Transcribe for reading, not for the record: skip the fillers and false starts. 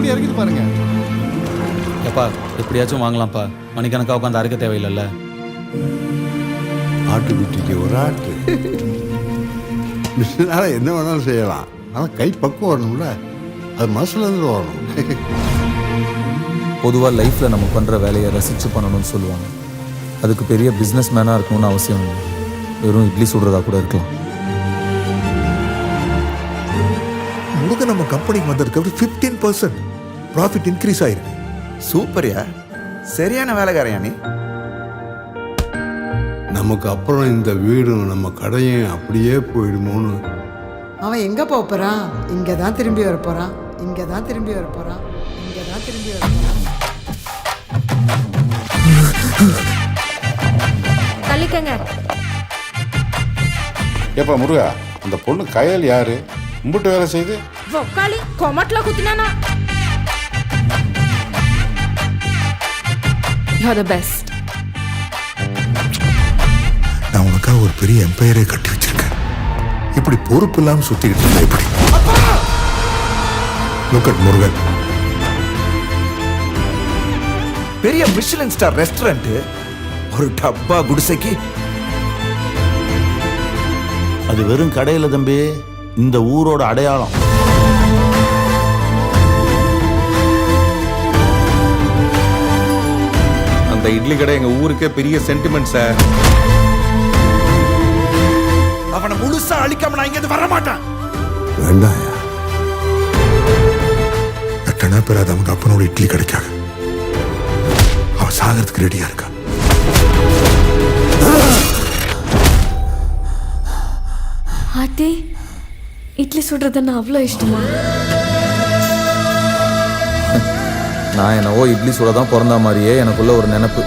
எப்படி இறக்குது பாருங்க. எப்பா எப்படியாச்சும் வாங்கலாம்ப்பா, மணிக்கணக்காக உட்காந்து அரைக்க தேவையில்லைல்ல. ஆட்டுக்குட்டிக்கு ஒரு ஆட்டு மிஷினால என்ன வேணாலும் செய்யலாம். ஆனால் கை பக்குவம் வரணும்ல, அது மனசுலேருந்து வரணும். பொதுவாக லைஃப்பில் நம்ம பண்ணுற வேலையை ரசித்து பண்ணணும்னு சொல்லுவாங்க. அதுக்கு பெரிய பிஸ்னஸ் மேனாக இருக்கணும்னு அவசியம் இல்லை. வெறும் இட்லி சுடுறதா கூட இருக்கலாம். முழுக்க நம்ம கம்பெனிக்கு வந்ததுக்கு அப்படி 15% ப்ராஃபிட் இன்க்ரீஸ் ஆயிருக்கு. சூப்பர்யா, சரியான வேலைக்காரையா நீ. நமக்கு அப்புறம் இந்த வீடும் நம்ம கடையும் அப்படியே போயிடுமோன்னு. அவன் எங்கே போக போகிறான்? இங்கே தான் திரும்பி வர போகிறான், இங்கே தான் திரும்பி வர போகிறான், இங்கே தான் திரும்பி வர போகிறான். தள்ளிக்கங்க. ஏப்பா முருகா, அந்த பொண்ணு கயல் யாரு? கும்பிட்டு வேலை செய்து ஒக்காளி கொமட்ல குத்துனானா? You're the best. நான் உனக்காக ஒரு பெரிய எம்பையரே கட்டி வச்சிருக்கேன். இப்படி பொறுப்பு இல்லாமல் சுத்திக்கிட்டு இருந்தா எப்படி? Look at Murugan. பெரிய மிஷிலின் ஸ்டார் ரெஸ்டாரண்ட், ஒரு டப்பா குடிசைக்கு. அது வெறும் கடையில் தம்பி, இந்த ஊரோட அடையாளம். அந்த இட்லி கடை எங்க ஊருக்கே பெரிய சென்டிமெண்ட் சார். அவனை முழுசா அழிக்காம நான் இங்க வர மாட்டேன். வேண்டாயா, எட்டனா பேர் அது அவங்க அப்பனோட இட்லி கிடைக்காது. அவன் சாகிறதுக்கு ரெடியா இருக்கா. ஆத்தி, இட்லி சுடுறதுன்னா அவ்வளோ இஷ்டமா? நான் என்னவோ இட்லி சுட தான் பிறந்த மாதிரியே எனக்குள்ள ஒரு நினைப்பு.